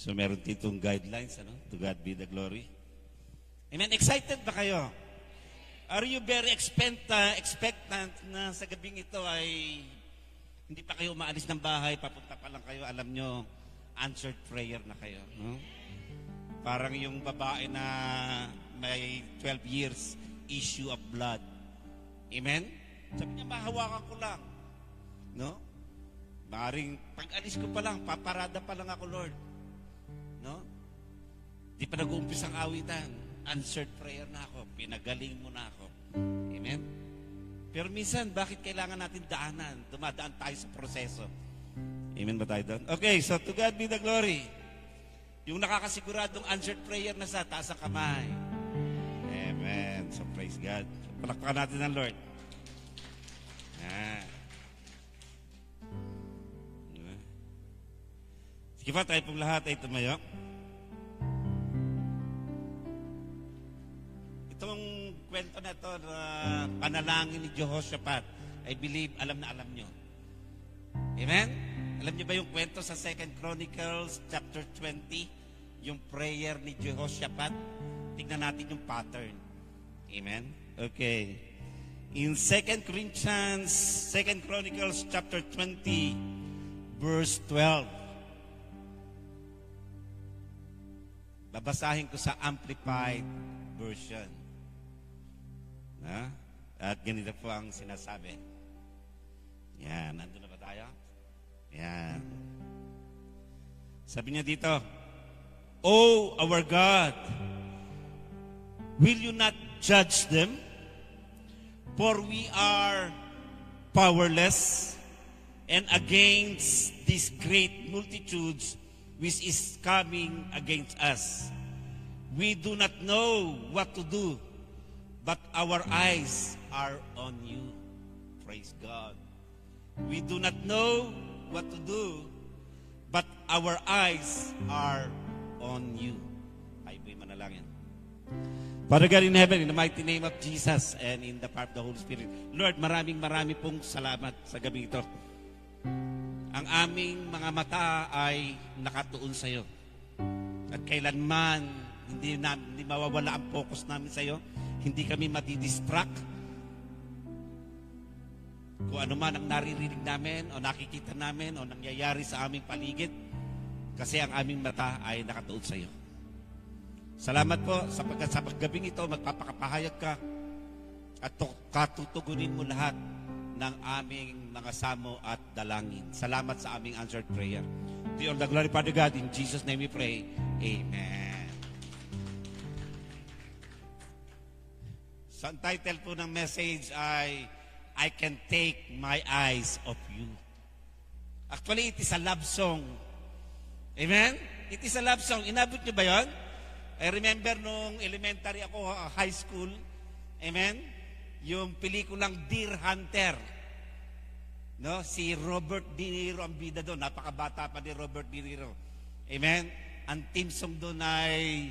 So meron ditong guidelines, ano? To God be the glory. Amen. Excited ba kayo? Are you very expectant na sa gabing ito ay hindi pa kayo umaalis ng bahay, papunta pa lang kayo, alam nyo, answered prayer na kayo. No? Parang yung babae na may 12 years issue of blood. Amen? Sabi niya, mahawakan ko lang. No? Maring pag-alis ko pa lang, paparada pa lang ako, Lord. No? Di pa nag-uumpis ang awitan. Answered prayer na ako. Pinagaling mo na ako. Amen? Pero minsan, bakit kailangan natin daanan? Dumadaan tayo sa proseso. Amen ba tayo doon? Okay, so to God be the glory. Yung nakakasiguradong answered prayer na sa taas ang kamay. Amen. So praise God. So, palakpakan natin ang Lord. Sige pa, tayo pong lahat ay tumayo. Itong kwento na ito na panalangin ni Jehoshaphat, I believe, alam na alam nyo. Amen? Alam nyo ba yung kwento sa 2 Chronicles chapter 20? Yung prayer ni Jehoshaphat? Tignan natin yung pattern. Amen? Okay. In 2 Chronicles chapter 20, verse 12. Babasahin ko sa Amplified Version. At ganito po ang sinasabi. Yan, nandun na ba tayo? Yan. Sabi niya dito, "O our God, will you not judge them? For we are powerless, and against these great multitudes which is coming against us. We do not know what to do, but our eyes are on you." Praise God. We do not know what to do, but our eyes are on you. Tayo po'y manalangin. Father God in heaven, in the mighty name of Jesus and in the power of the Holy Spirit, Lord, maraming pong salamat sa gabi ito. Ang aming mga mata ay nakatuon sa iyo. At kailanman hindi mawawala ang focus namin sa iyo. Hindi kami madidistract. Kung ano man ang naririnig namin o nakikita namin o nangyayari sa aming paligid, kasi ang aming mata ay nakatuon sa iyo. Salamat po sapagkat sa paggabing ito magpapakapahayag ka at katutugunin mo lahat ng aming mga samo at dalangin. Salamat sa aming answered prayer. To all the glory, Father God, in Jesus' name we pray. Amen. So, ang title po ng message ay, I Can Take My Eyes Off You. Actually, it is a love song. Amen? It is a love song. Inabot niyo ba yun? I remember nung elementary ako, high school. Amen? Yung pelikulang Deer Hunter. No? Si Robert De Niro ang bida doon. Napakabata pa ni Robert De Niro. Amen? Ang theme song doon ay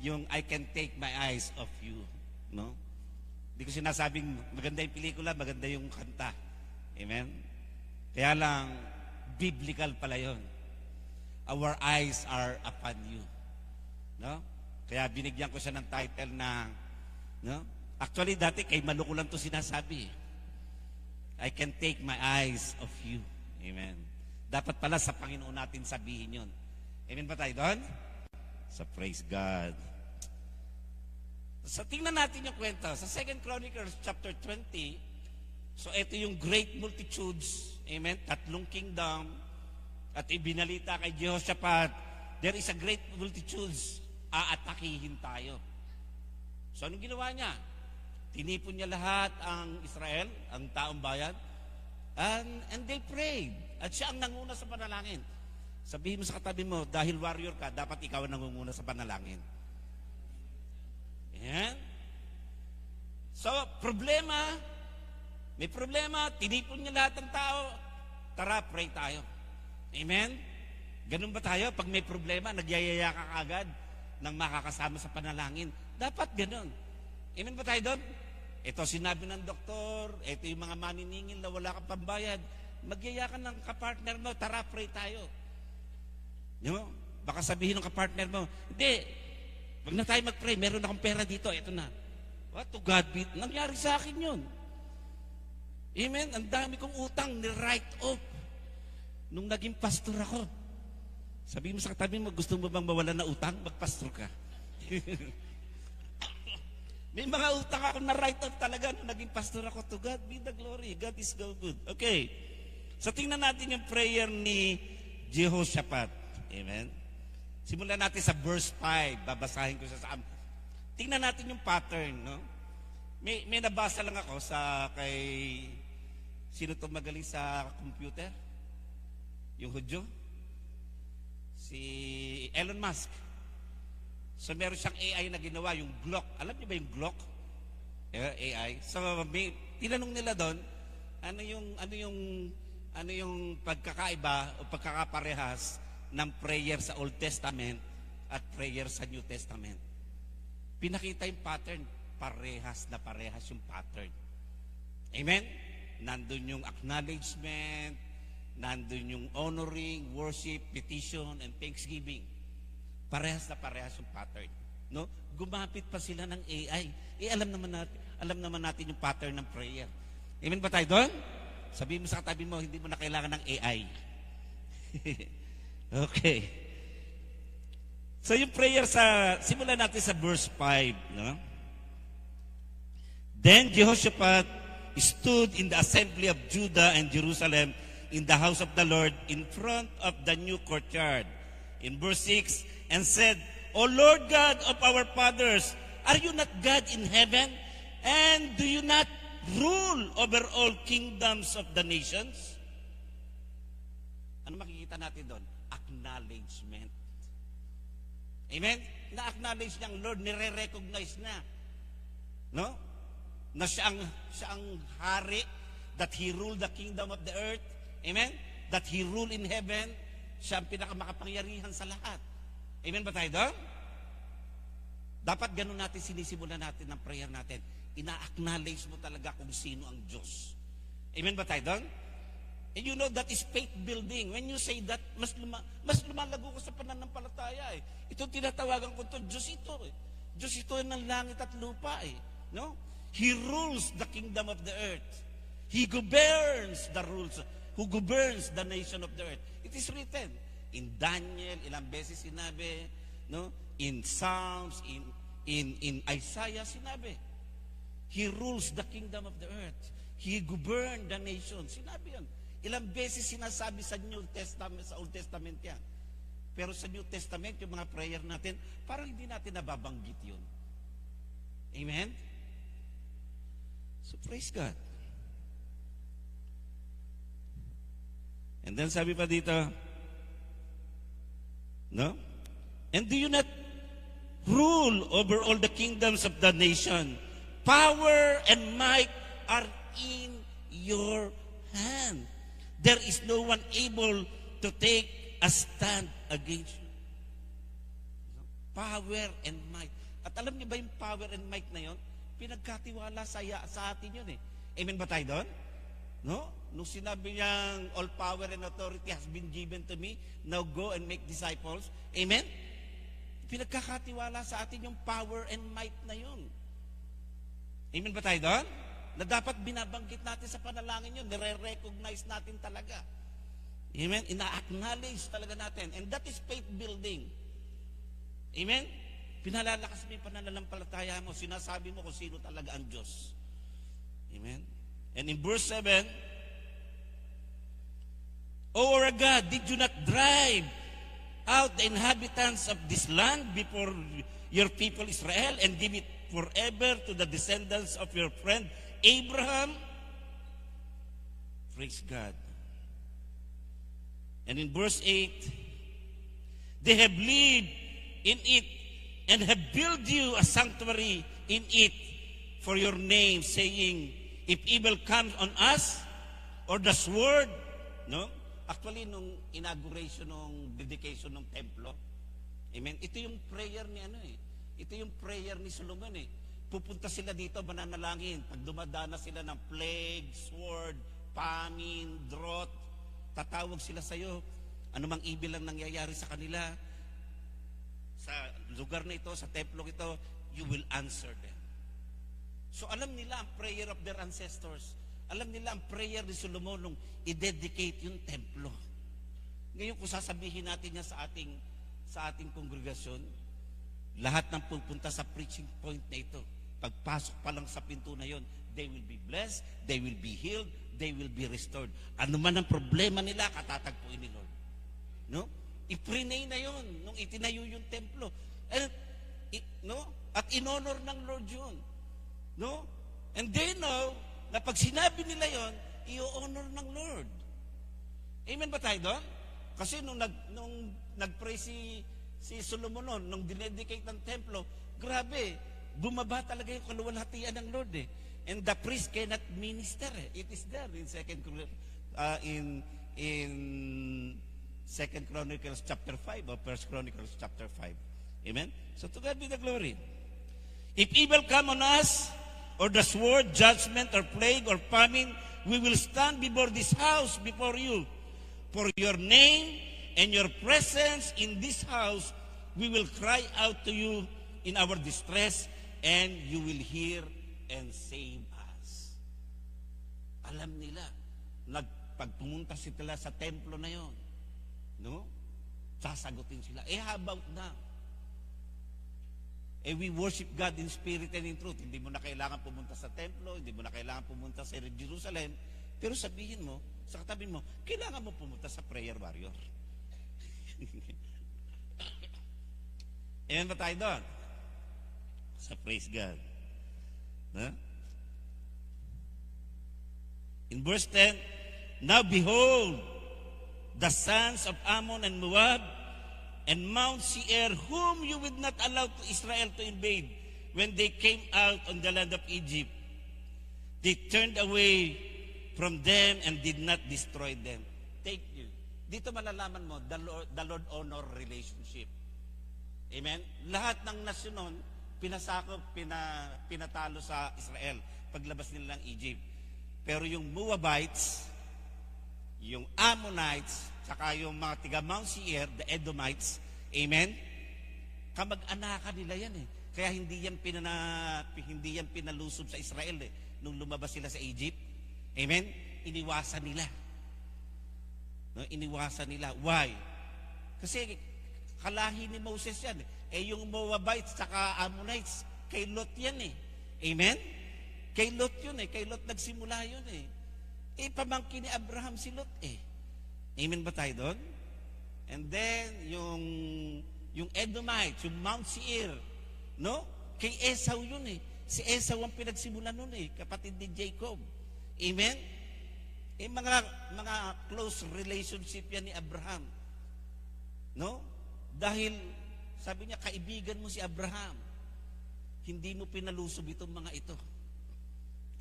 yung I Can Take My Eyes Off You. No? Hindi ko sinasabing maganda yung pelikula, maganda yung kanta. Amen? Kaya lang, biblical pala yun. Our eyes are upon you. No? Kaya binigyan ko siya ng title na, no? Actually, dati kay Maluko lang ito sinasabi. I can take my eyes off you. Amen. Dapat pala sa Panginoon natin sabihin yun. Amen ba tayo doon? So praise God. So tingnan natin yung kwento. Sa 2 Chronicles chapter 20, so ito yung great multitudes. Amen. 3 kingdom. At ibinalita kay Jehoshaphat, there is a great multitudes. Aatakihin tayo. So anong ginawa niya? Tinipon niya lahat ang Israel, ang taong bayan, and they prayed. At siya ang nanguna sa panalangin. Sabihin mo sa katabi mo, dahil warrior ka, dapat ikaw ang nangunguna sa panalangin. Ayan. So, may problema, tinipon niya lahat ng tao, tara, pray tayo. Amen? Ganun ba tayo? Pag may problema, nagyayaya ka agad ng makakasama sa panalangin. Dapat ganun. Amen ba tayo doon? Ito sinabi ng doktor, ito yung mga maniningil na wala kang pambayad. Magyaya ka ng kapartner mo, tara, pray tayo. No? Baka sabihin ng kapartner mo, hindi, wag na tayo mag-pray, meron akong pera dito, ito na. What to God be? Nangyari sa akin yun. Amen? Ang dami kong utang, ni-write off. Nung naging pastor ako, sabi mo sa katabi mo, gusto mo bang mawala na utang? Magpastor ka. May mga utang ako na write off talaga nung naging pastor ako. To God be the glory. God is so good. Okay. So tingnan natin yung prayer ni Jehoshaphat. Amen? Simulan natin sa verse 5. Babasahin ko sa tingnan natin yung pattern, no? May nabasa lang ako sa kay sino to magaling sa computer? Yung Hudyo? Si Elon Musk. So meron siyang AI na ginawa, yung Glock. Alam niyo ba yung Glock? AI. So tinanong nila doon, ano yung pagkakaiba o pagkakaparehas ng prayer sa Old Testament at prayer sa New Testament. Pinakita yung pattern, parehas yung pattern. Amen? Nandun yung acknowledgement, nandun yung honoring, worship, petition, and thanksgiving. Parehas yung pattern. No? Gumapit pa sila ng AI. Alam naman natin yung pattern ng prayer. Amen ba tayo doon? Sabihin mo sa katabi mo, hindi mo na kailangan ng AI. Okay. So yung prayer simulan natin sa verse 5, no? Then Jehoshaphat stood in the assembly of Judah and Jerusalem in the house of the Lord in front of the new courtyard. In verse 6, and said, O Lord God of our fathers, are you not God in heaven? And do you not rule over all kingdoms of the nations? Ano makikita natin doon? Acknowledgement. Amen? Na-acknowledge niya ang Lord, nire-recognize na. No? Na siya ang hari, that He ruled the kingdom of the earth. Amen? That He ruled in heaven. Siya ang pinakamakapangyarihan sa lahat. Amen ba tayo doon? Dapat ganun natin sinisimulan natin ng prayer natin. Ina-acknowledge mo talaga kung sino ang Diyos. Amen ba tayo doon? And you know, that is faith building. When you say that, mas lumalago ko sa pananampalataya eh. Ito tinatawagan ko to, Diyos ito eh. Diyos ito ng langit at lupa eh. No? He rules the kingdom of the earth. He governs who governs the nation of the earth. It is written in Daniel, ilang beses sinabi, no? In Psalms, in Isaiah sinabi. He rules the kingdom of the earth. He governed the nation. Sinabi yan. Ilang beses sinasabi sa New Testament, sa Old Testament yan. Pero sa New Testament, yung mga prayer natin, parang hindi natin nababanggit yun. Amen? So praise God. And then sabi pa dito, no? And do you not rule over all the kingdoms of the nation? Power and might are in your hand. There is no one able to take a stand against you. Power and might. At alam niyo ba yung power and might na yon? Pinagkatiwala sa atin yun eh. Amen ba tayo doon? No? Nung sinabi niyang, all power and authority has been given to me, now go and make disciples. Amen? Pinagkakatiwala sa atin yung power and might na yun. Amen ba tayo doon? Na dapat binabanggit natin sa panalangin yun, nire-recognize natin talaga. Amen? Ina-acknowledge talaga natin. And that is faith building. Amen? Pinalalakas mo yung pananampalataya mo, sinasabi mo kung sino talaga ang Diyos. Amen? And in verse 7, O our God, did you not drive out the inhabitants of this land before your people Israel and give it forever to the descendants of your friend Abraham? Praise God. And in verse 8, they have lived in it and have built you a sanctuary in it for your name, saying, if evil comes on us, or the sword, no? Actually, nung inauguration, nung dedication ng templo, amen, ito yung prayer ni ito yung prayer ni Solomon eh. Pupunta sila dito, mananalangin. Pag dumadana sila ng plague, sword, famine, drought, tatawag sila sa iyo. Anumang evil lang nangyayari sa kanila, sa lugar na ito, sa templo ito, you will answer them. So alam nila ang prayer of their ancestors. Alam nila ang prayer ni Solomon nung i-dedicate yung templo. Ngayon kung sasabihin natin yan sa ating kongregasyon, lahat ng pupunta sa preaching point na ito, pagpasok pa lang sa pinto na yon, they will be blessed, they will be healed, they will be restored. Ano man ang problema nila, katatagpuin ni Lord. No? I-prenay na yon nung itinayo yung templo. At in-honor ng Lord yun. No? And they know na pag sinabi nila yon, i-honor ng Lord. Amen ba tayo doon? Kasi nung nag-pray si Solomon noon, nung dinedicate ng templo, grabe, bumaba talaga yung kaluwalhatian ng Lord eh. And the priest cannot minister eh. It is there in Second Chronicles chapter 5 or First Chronicles chapter 5. Amen? So to God be the glory. If evil come on us, or the sword, judgment, or plague, or famine, we will stand before this house, before you. For your name and your presence in this house, we will cry out to you in our distress, and you will hear and save us. Alam nila, pag pumunta sila sa templo na yon, no? Sasagutin sila. How about now? We worship God in spirit and in truth. Hindi mo na kailangan pumunta sa templo, hindi mo na kailangan pumunta sa Jerusalem, pero sabihin mo, sa katabi mo, kailangan mo pumunta sa prayer warrior. Amen ba tayo doon? Sa praise God. Huh? In verse 10, now behold, the sons of Ammon and Moab and Mount Seir, whom you would not allow to Israel to invade when they came out on the land of Egypt, they turned away from them and did not destroy them. Take you. Dito malalaman mo, the Lord honor relationship. Amen? Lahat ng nasyon nun, pinasakop, pinatalo sa Israel paglabas nila ng Egypt. Pero yung Moabites, yung Ammonites, saka yung mga tiga Mount Seir, the Edomites, amen? Kamag-anakan nila yan eh. Kaya hindi yan pinalusob sa Israel eh. Nung lumabas sila sa Egypt, amen? Iniwasan nila. No? Iniwasan nila. Why? Kasi kalahi ni Moses yan eh. Yung Moabites saka Ammonites, kay Lot yan eh. Amen? Kay Lot yun eh. Kay Lot nagsimula yun eh. Pamangkin ni Abraham si Lot eh. Amen ba tayo doon? And then, yung Edomites, yung Mount Seir, no? Kay Esau yun eh. Si Esau ang pinagsimulan nun eh, kapatid ni Jacob. Amen? Mga close relationship yan ni Abraham. No? Dahil, sabi niya, kaibigan mo si Abraham. Hindi mo pinalusob itong mga ito.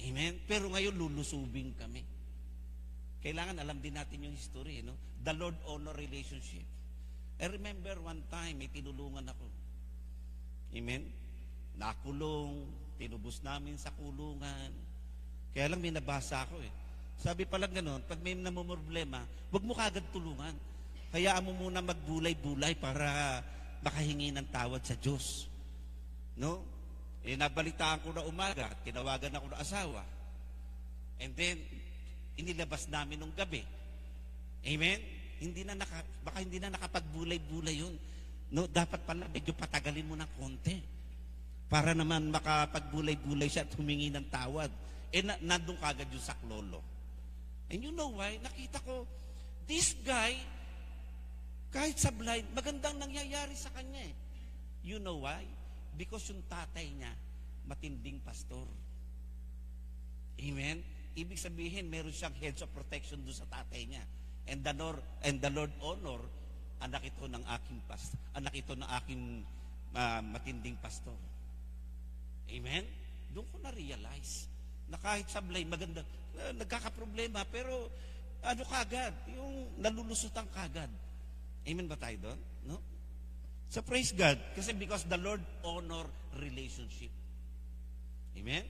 Amen? Pero ngayon, lulusubing kami. Kailangan alam din natin yung history, no? The Lord honor relationship. I remember one time, may tinulungan ako. Amen? Nakulong, tinubos namin sa kulungan. Kaya lang may nabasa ako eh. Sabi pala gano'n, pag may namumroblema, huwag mo kagad tulungan. Hayaan mo muna magbulay-bulay para makahingi ng tawad sa Diyos. No? Nabalitaan ko na umaga, tinawagan ako ng asawa. And then, inilabas namin nung gabi. Amen? Baka hindi na nakapagbulay-bulay yun. No, dapat pala medyo patagalin mo ng konti para naman makapagbulay-bulay siya at humingi ng tawad. Nandun kagad yung saklolo. And you know why? Nakita ko, this guy, kahit sa blind, magandang nangyayari sa kanya eh. You know why? Because yung tatay niya, matinding pastor. Amen? Ibig sabihin, meron siyang heads of protection doon sa tatay niya. And the Lord honor, anak ito ng aking matinding pastor. Amen? Doon ko na-realize na kahit sablay, maganda, nagkakaproblema, pero kagad, yung nalulusutan kagad. Amen ba tayo doon? No? So praise God, kasi because the Lord honor relationship. Amen?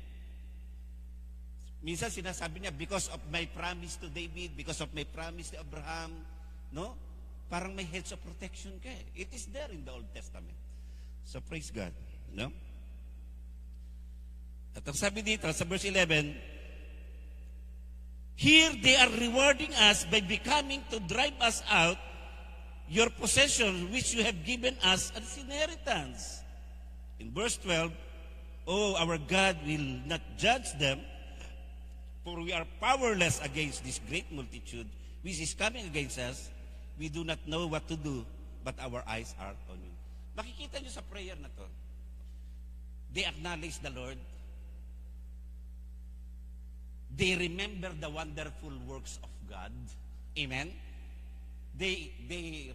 Minsan sinasabi niya, because of my promise to David, because of my promise to Abraham, no? Parang may heads of protection ka eh. It is there in the Old Testament. So praise God. No? At ang sabi dito sa verse 11, here they are rewarding us by becoming to drive us out your possession which you have given us as inheritance. In verse 12, oh, our God will not judge them, for we are powerless against this great multitude which is coming against us. We do not know what to do, but our eyes are on you. Makikita nyo sa prayer na to, they acknowledge the Lord. They remember the wonderful works of God. Amen? They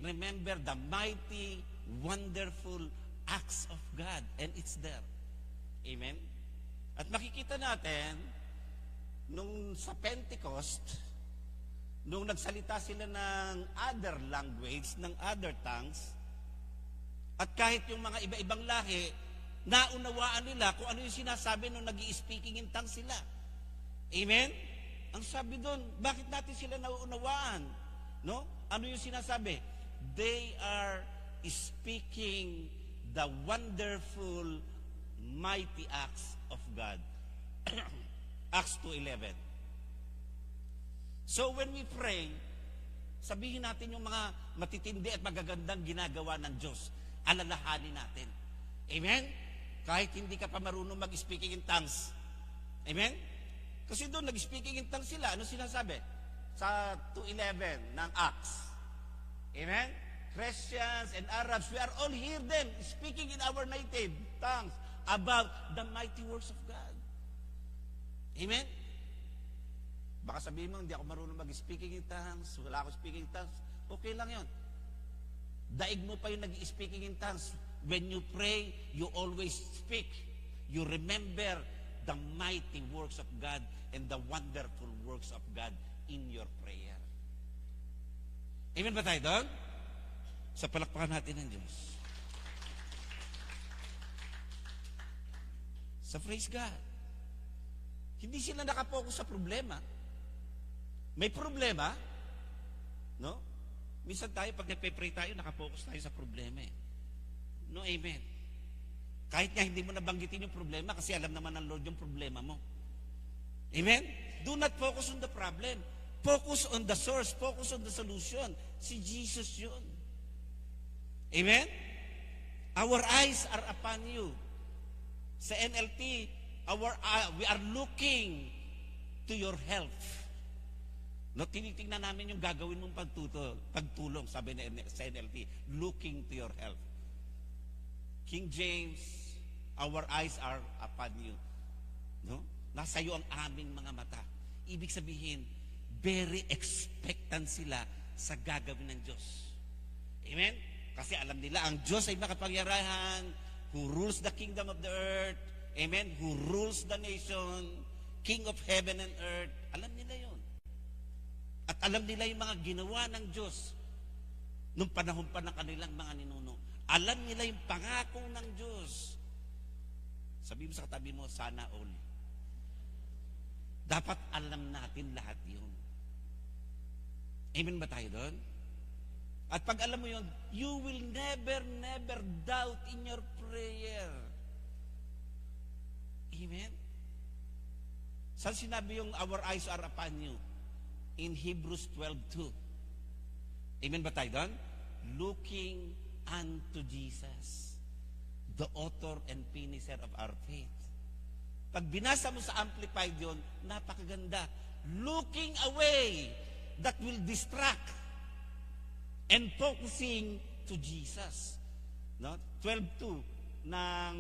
remember the mighty, wonderful acts of God. And it's there. Amen? At makikita natin, nung sa Pentecost, nung nagsalita sila ng other language, ng other tongues, at kahit yung mga iba-ibang lahi, naunawaan nila kung ano yung sinasabi nung nag-i-speaking in tongues sila. Amen? Ang sabi doon, bakit natin sila nauunawaan? No? Ano yung sinasabi? They are speaking the wonderful, mighty acts of God. Acts 2:11. So when we pray, sabihin natin yung mga matitindi at magagandang ginagawa ng Diyos. Alalahanin natin. Amen? Kahit hindi ka pa marunong mag-speaking in tongues. Amen? Kasi doon, nag-speaking in tongues sila. Ano sinasabi? Sa 2:11 ng Acts. Amen? Christians and Arabs, we are all hear them speaking in our native tongues about the mighty works of God. Amen? Baka sabihin mo, hindi ako marunong mag-speaking in tongues, wala ako speaking in tongues. Okay lang yon. Daig mo pa yung nag-speaking in tongues. When you pray, you always speak. You remember the mighty works of God and the wonderful works of God in your prayer. Amen ba tayo doon? Sa palakpakan natin ng Diyos. Sa praise God. Hindi sila nakapokus sa problema. May problema, no? Minsan tayo, pag nagpe-pray tayo, nakapokus tayo sa problema eh. No, amen. Kahit nga hindi mo nabanggitin yung problema kasi alam naman ng Lord yung problema mo. Amen? Do not focus on the problem. Focus on the source. Focus on the solution. Si Jesus yun. Amen? Our eyes are upon you. Sa NLT, we are looking to your health. No, tinitingnan namin yung gagawin mong pagtulong, sabi sa NLT, looking to your health. King James, our eyes are upon you. No? Nasa iyo ang aming mga mata. Ibig sabihin, very expectant sila sa gagawin ng Diyos. Amen? Kasi alam nila, ang Diyos ay makapangyarihan, who rules the kingdom of the earth. Amen? Who rules the nation, King of heaven and earth. Alam nila yon. At alam nila yung mga ginawa ng Diyos nung panahon pa ng kanilang mga ninuno. Alam nila yung pangako ng Diyos. Sabi mo sa katabi mo, sana all. Dapat alam natin lahat yun. Amen ba tayo doon? At pag alam mo yun, you will never doubt in your prayer. Amen? Saan sinabi yung our eyes are upon you? In Hebrews 12:2. Amen ba tayo doon? Looking unto Jesus, the author and finisher of our faith. Pag binasa mo sa Amplified yun, napakaganda. Looking away that will distract and focusing to Jesus. No? 12:2 ng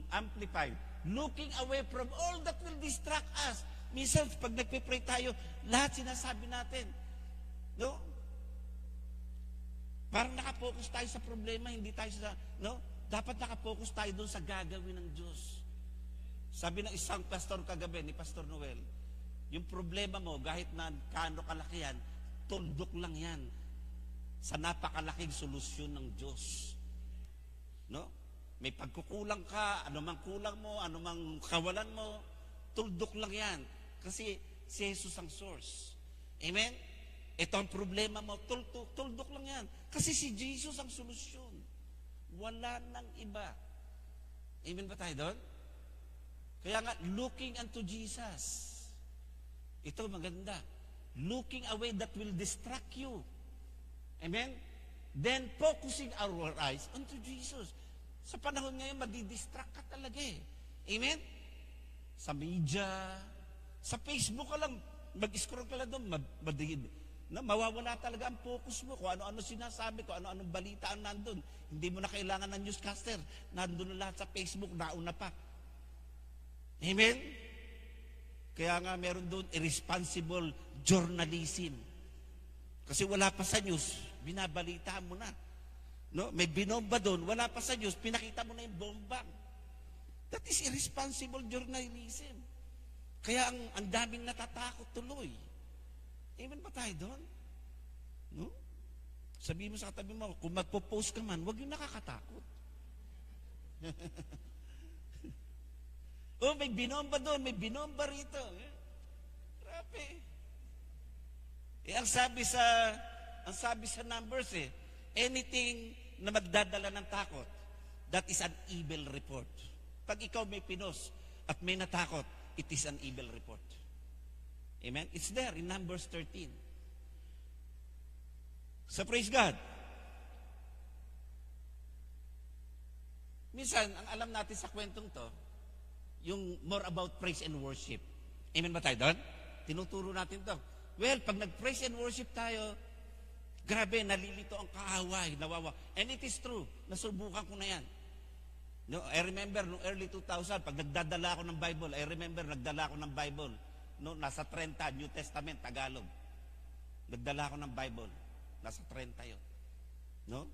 Amplified. Looking away from all that will distract us. Minsan, pag nagpe-pray tayo, lahat sinasabi natin. No? Parang nakapokus tayo sa problema, hindi tayo sa, no? Dapat nakapokus tayo doon sa gagawin ng Diyos. Sabi ng isang pastor kagabi, ni Pastor Noel, yung problema mo, kahit na kaano kalaki yan, tuldok lang yan sa napakalaking solusyon ng Diyos. No? May pagkukulang ka, anumang kulang mo, anumang kawalan mo, tuldok lang yan. Kasi si Jesus ang source. Amen? Ito ang problema mo, tuldok lang yan. Kasi si Jesus ang solusyon. Wala nang iba. Amen ba tayo doon? Kaya nga, looking unto Jesus. Ito maganda. Looking away that will distract you. Amen? Then focusing our eyes unto Jesus. Sa panahon ngayon, madidistract ka talaga eh. Amen? Sa media, sa Facebook ka lang, mag-scroll ka lang doon, mawawala talaga ang focus mo. Kung ano-ano sinasabi, kung ano-anong balita ang nandun. Hindi mo na kailangan ng newscaster. Nandun na lahat sa Facebook, nauna pa. Amen? Kaya nga meron doon irresponsible journalism. Kasi wala pa sa news, binabalita mo na. No? May binomba doon, wala pa sa news, pinakita mo na yung bomba. That is irresponsible journalism. Kaya ang daming natatakot tuloy. Amen ba tayo doon? No? Sabihin mo sa katabi mo, kung magpo-post ka man, huwag yung nakakatakot. Oh, may binomba doon, may binomba rito. Grabe. Ang sabi sa Numbers anything na magdadala ng takot, that is an evil report. Pag ikaw may pinos at may natakot, it is an evil report. Amen? It's there in Numbers 13. So praise God. Minsan, ang alam natin sa kwentong to, yung more about praise and worship. Amen ba tayo doon? Tinuturo natin to. Well, pag nag-praise and worship tayo, grabe, nalilito ang kaaway, nawawa. And it is true, nasubukan ko na yan. No, I remember, noong early 2000, pag nagdadala ako ng Bible, nagdala ako ng Bible. No, nasa 30, New Testament, Tagalog. Nagdala ako ng Bible. Nasa 30 yun. No?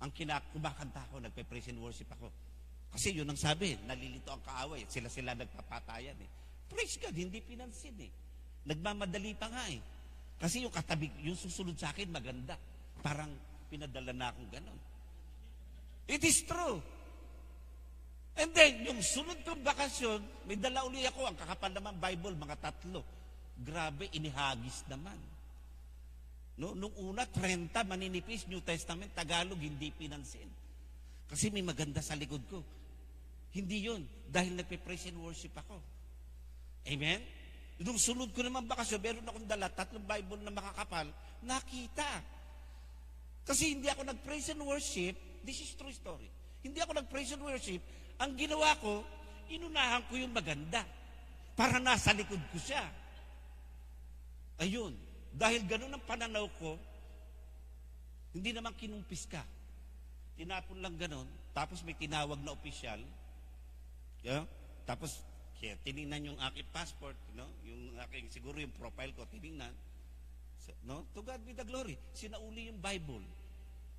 Ang kumakanta ko, nagpe-praise and worship ako. Kasi yun ang sabi, nalilito ang kaaway. Sila nagpapatayan eh. Praise God, hindi pinansin eh. Nagmamadali pa nga eh. Kasi yung katabi, yung susunod sa akin, maganda. Parang pinadala na akong ganon. It is true. And then, yung sunod kong bakasyon, may dala uli ako, ang kakapal naman Bible, mga 3. Grabe, inihagis naman. No, nung una, 30, maninipis, New Testament, Tagalog, hindi pinansin. Kasi may maganda sa likod ko. Hindi yun, dahil nagpe-praise and worship ako. Amen? Nung sunod ko naman bakasyon, meron akong dala, 3 Bible na makakapal, nakita. Kasi hindi ako nag-praise and worship, this is true story. Hindi ako nag-praise and worship, ang ginawa ko, inunahan ko yung maganda. Para nasa likod ko siya. Ayun. Dahil ganun ang pananaw ko, hindi naman kinumpis ka. Tinapon lang ganun, tapos may tinawag na opisyal, tapos tinignan yung aking passport, no? Yung aking, siguro yung profile ko, tinignan. No? To God be the glory. Sinauli yung Bible.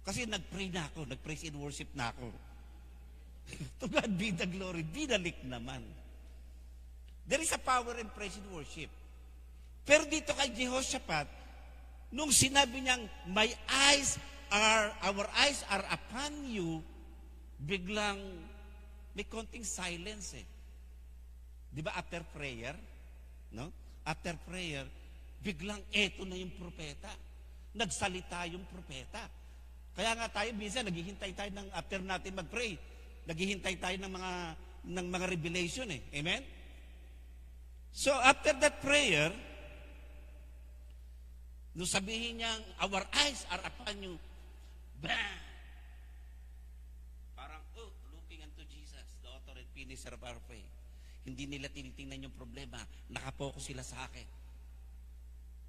Kasi nag-pray na ako, nag-praise and worship na ako. To God be the glory. Binalik naman. There is a power in praise and worship. Pero dito kay Jehoshaphat, nung sinabi niyang, our eyes are upon you, biglang may konting silence eh. Di ba after prayer? No? After prayer, biglang eto na yung propeta. Nagsalita yung propeta. Kaya nga tayo minsan naghihintay tayo ng after natin mag-pray. Naghihintay tayo ng mga revelation eh. Amen? So after that prayer, nung sabihin niyang, our eyes are upon you, bang! Parang, looking unto Jesus, the author and finisher of our faith. Hindi nila tinitingnan yung problema, nakapokus sila sa akin.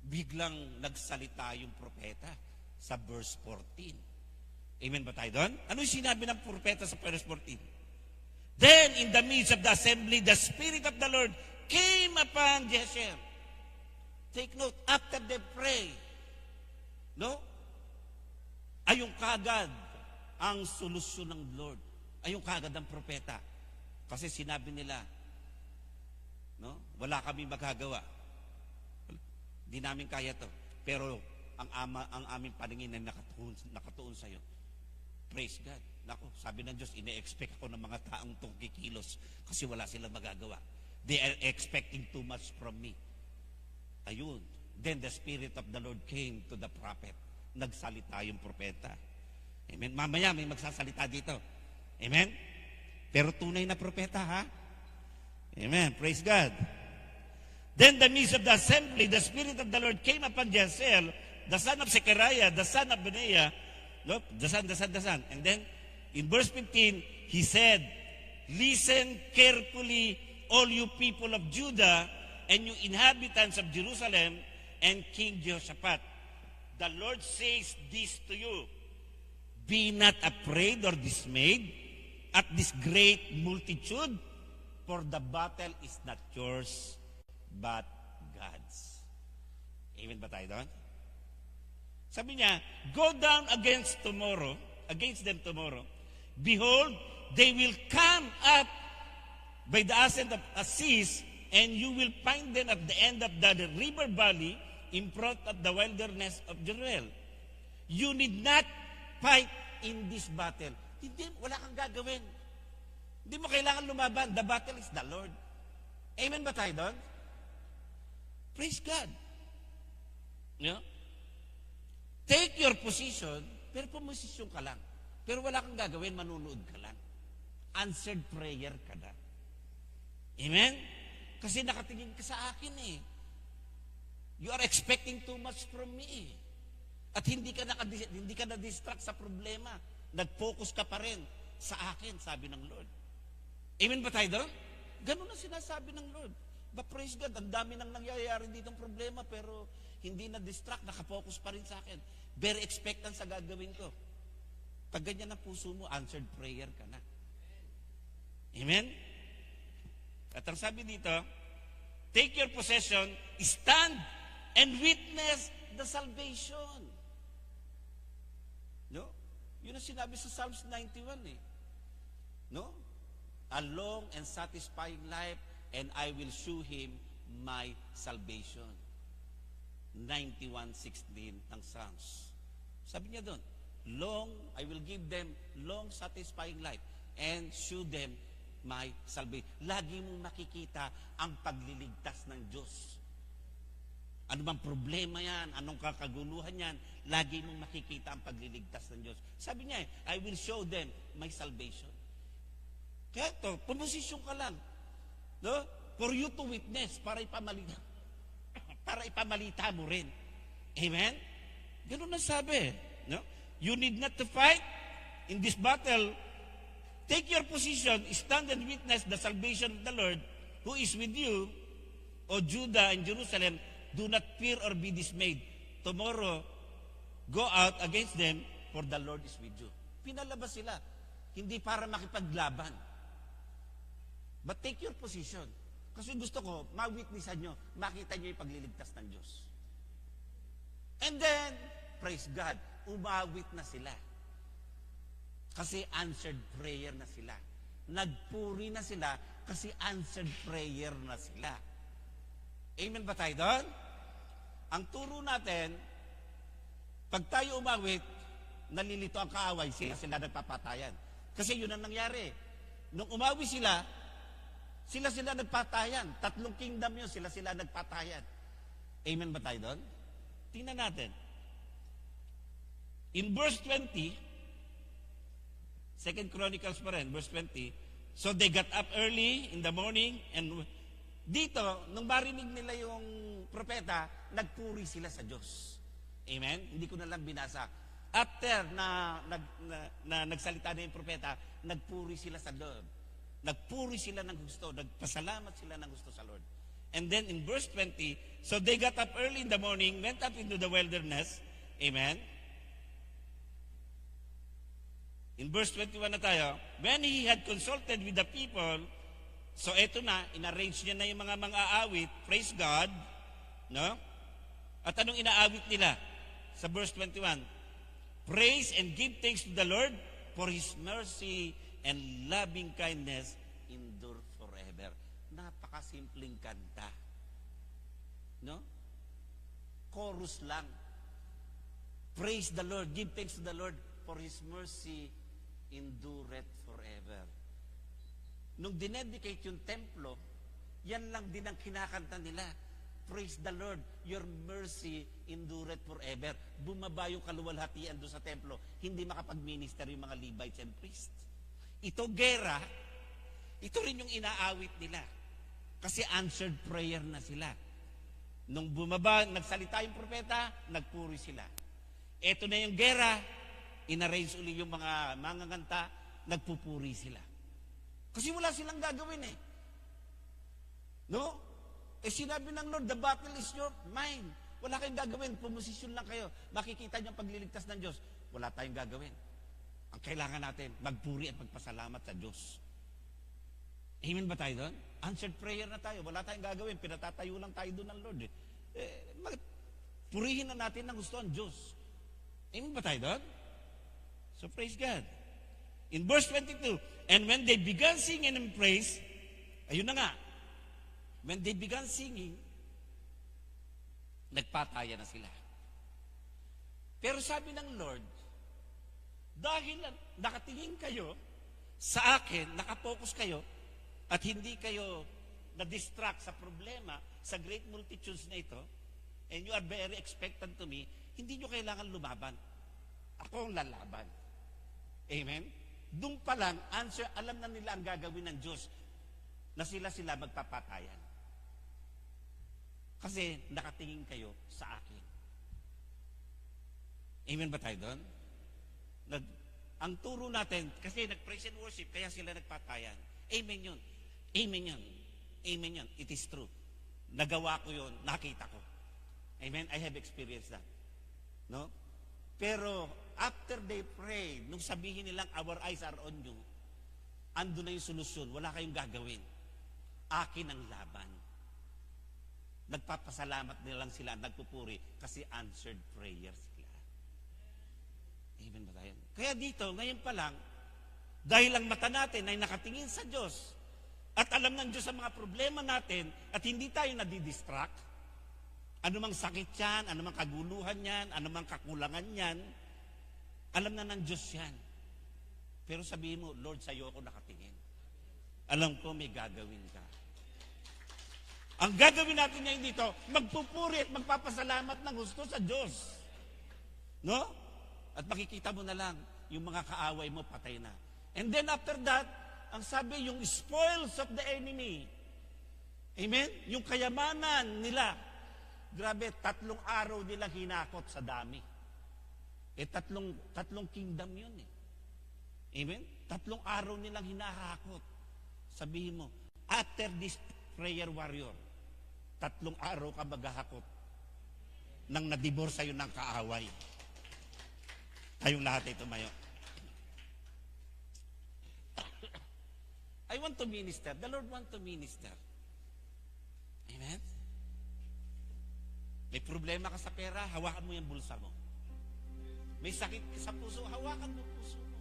Biglang nagsalita yung propeta sa verse 14. Amen ba tayo doon? Ano yung sinabi ng propeta sa verse 14? Then, in the midst of the assembly, the Spirit of the Lord came upon Jehoshaphat. Take note, after they pray, no? Ayong kagad ang solusyon ng Lord. Ayong kagad ang propeta. Kasi sinabi nila, no? Wala kami magagawa. Di namin kaya to. Pero ang aming paningin ay nakatuon sa iyo. Praise God. Nako, sabi ng Diyos, ine-expect ako ng mga taong itong kikilos kasi wala silang magagawa. They are expecting too much from me. Ayun. Then the Spirit of the Lord came to the prophet. Nagsalita yung propeta. Amen. Mamaya may magsasalita dito. Amen? Pero tunay na propeta, ha? Amen. Praise God. Then the midst of the assembly, the Spirit of the Lord came upon Jahaziel, the son of Zechariah, the son of Benaiah, no? The son. And then, in verse 15, he said, listen carefully, all you people of Judah, and you inhabitants of Jerusalem, and King Jehoshaphat. The Lord says this to you, be not afraid or dismayed at this great multitude, for the battle is not yours, but God's. Amen ba tayo doon? Sabi niya, go down against them tomorrow. Behold, they will come up by the ascent of Assis, and you will find them at the end of the river valley in front of the wilderness of Jeruel. You need not fight in this battle. Hindi, wala kang gagawin. Hindi mo kailangan lumaban. The battle is the Lord. Amen ba tayo doon? Praise God. No? Take your position, pero pumosisyon ka lang. Pero wala kang gagawin, manunood ka lang. Answered prayer ka na. Amen? Kasi nakatingin ka sa akin eh. You are expecting too much from me. At hindi ka na-distract sa problema. Nag-focus ka pa rin sa akin, sabi ng Lord. Amen ba tayo doon? Ganun ang sinasabi ng Lord. But praise God, ang dami nang nangyayari ditong problema, pero hindi na-distract, nakafocus pa rin sa akin. Very expectant sa gagawin ko. Pag ganyan ang puso mo, answered prayer ka na. Amen? At ang sabi dito, take your possession, stand, and witness the salvation. No? Yun ang sinabi sa Psalms 91 eh. No? A long and satisfying life, and I will shew him my salvation. 91:16 ng Psalms. Sabi niya doon, I will give them long satisfying life, and shew them my salvation. Lagi mong makikita ang pagliligtas ng Diyos. Ano bang problema yan? Anong kakaguluhan yan? Lagi mong makikita ang pagliligtas ng Diyos. Sabi niya, I will show them my salvation. Kaya ito, pumusisyon ka lang. No? For you to witness, para ipamalita mo rin. Amen? Ganun na sabi. No? You need not to fight in this battle. Take your position, stand and witness the salvation of the Lord who is with you, O Judah and Jerusalem. Do not fear or be dismayed. Tomorrow, go out against them, for the Lord is with you. Pinalabas sila. Hindi para makipaglaban. But take your position. Kasi gusto ko, ma-witnessan nyo, makita nyo yung pagliligtas ng Diyos. And then, praise God, umawit na sila. Kasi answered prayer na sila. Nagpuri na sila kasi answered prayer na sila. Amen ba tayo doon? Ang turo natin, pag tayo umawit, nalilito ang kaaway, sila nagpapatayan. Kasi yun ang nangyari. Nung umawi sila nagpatayan. 3 kingdom yun, sila nagpatayan. Amen ba tayo doon? Tingnan natin. In verse 20, 2 Chronicles pa rin, verse 20, so they got up early in the morning, and dito, nung marinig nila yung propeta, nagpuri sila sa Diyos. Amen? Hindi ko na lang binasa. After na nagsalita na yung propeta, nagpuri sila sa Lord. Nagpuri sila ng gusto, nagpasalamat sila ng gusto sa Lord. And then in verse 20, so they got up early in the morning, went up into the wilderness. Amen? In verse 21 na tayo, when he had consulted with the people, so eto na, inarrange niya na yung mga aawit, praise God, no? At anong inaawit nila? Sa verse 21, praise and give thanks to the Lord, for His mercy and loving kindness endure forever. Napakasimpleng kanta. No? Chorus lang. Praise the Lord, give thanks to the Lord, for His mercy endureth forever. Nung dinedicate yung templo, yan lang din ang kinakanta nila. Praise the Lord, your mercy endureth forever. Bumaba yung kaluwalhatian doon sa templo. Hindi makapag-minister yung mga Levites and priests. Ito gera, ito rin yung inaawit nila. Kasi answered prayer na sila. Nung bumaba, nagsalita yung propeta, nagpuri sila. Ito na yung gera, inarrange uli yung mga manganganta, nagpupuri sila. Kasi wala silang gagawin eh. No? Eh sinabi ng Lord, the battle is your mine. Wala kayong gagawin, pumosisyon lang kayo. Makikita niyo ang pagliligtas ng Diyos. Wala tayong gagawin. Ang kailangan natin, magpuri at magpasalamat sa Diyos. Amen ba tayo doon? Answered prayer na tayo. Wala tayong gagawin. Pinatatayo lang tayo doon ng Lord. Purihin na natin ng gusto ang Diyos. Amen ba tayo doon? So praise God. In verse 22, and when they began singing and praise, ayun na nga, when they began singing, nagpataya na sila. Pero sabi ng Lord, dahil nakatingin kayo sa akin, nakapokus kayo, at hindi kayo na-distract sa problema, sa great multitudes na ito, and you are very expectant to me, hindi nyo kailangan lumaban. Ako ang lalaban. Amen? Doon pa lang, answer, alam na nila ang gagawin ng Diyos na sila magpapatayan. Kasi nakatingin kayo sa akin. Amen ba tayo doon? Ang turo natin, kasi nag-praise and worship, kaya sila nagpatayan. Amen yun. Amen yun. Amen yun. It is true. Nagawa ko yun, nakita ko. Amen? I have experienced that. No? Pero, after they prayed, nung sabihin nilang, our eyes are on you, ando na yung solusyon, wala kayong gagawin. Akin ang laban. Nagpapasalamat nilang sila, nagpupuri, kasi answered prayers sila. Amen ba tayo? Kaya dito, ngayon pa lang, dahil ang mata natin ay nakatingin sa Diyos, at alam ng Diyos ang mga problema natin, at hindi tayo nadidistract, anumang sakit yan, anumang kaguluhan yan, anumang kakulangan yan, alam na ng Diyos yan. Pero sabihin mo, Lord, sa'yo ako nakatingin. Alam ko may gagawin ka. Ang gagawin natin ngayon dito, magpupuri at magpapasalamat ng gusto sa Diyos. No? At makikita mo na lang, yung mga kaaway mo, patay na. And then after that, ang sabi, yung spoils of the enemy. Amen? Yung kayamanan nila. Grabe, 3 araw nilang hinakot sa dami. Tatlong kingdom yun eh. Amen? 3 araw nilang hinahakot. Sabihin mo, after this prayer warrior, 3 araw ka maghahakot nang nadibor sa'yo ng kaaway. Tayong lahat ay tumayo. I want to minister. The Lord want to minister. Amen? May problema ka sa pera, hawakan mo yung bulsa mo. May sakit ka sa puso, hawakan mo puso mo.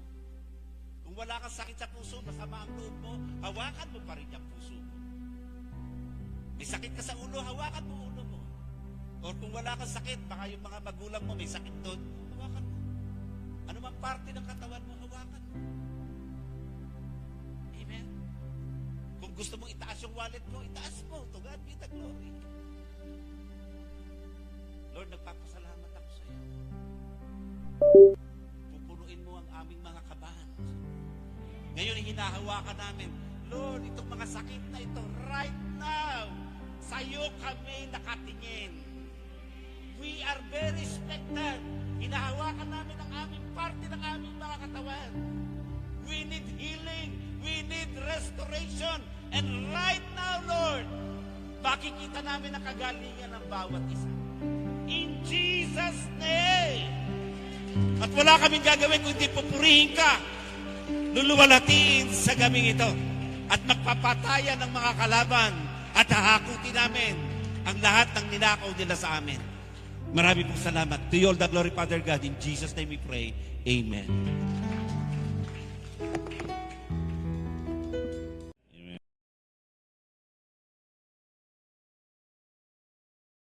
Kung wala kang sakit sa puso, masama ang loob mo, hawakan mo pa rin yung puso mo. May sakit ka sa ulo, hawakan mo ulo mo. O kung wala kang sakit, baka yung mga magulang mo may sakit doon, hawakan mo. Ano mang parte ng katawan mo, hawakan mo. Amen? Kung gusto mong itaas yung wallet mo, itaas mo. To God be the glory. Lord, nagpapasalamat ako sa iyo. Pupunuin mo ang aming mga kabahan. Ngayon, hinahawakan namin, Lord, itong mga sakit na ito, right now, sa iyo kami nakatingin. We are very expectant. Hinahawakan namin ang aming parte ng aming mga katawan. We need healing. We need restoration. And right now, Lord, makikita namin ang kagalingan ng bawat isa. In Jesus' name. At wala kaming gagawin kundi pupurihin ka. Luluwalatiin sa gabing ito. At magpapatayan ng mga kalaban. At hahakutin namin ang lahat ng ninakaw nila sa amin. Marami pong salamat. To you all the glory, Father God. In Jesus' name we pray. Amen.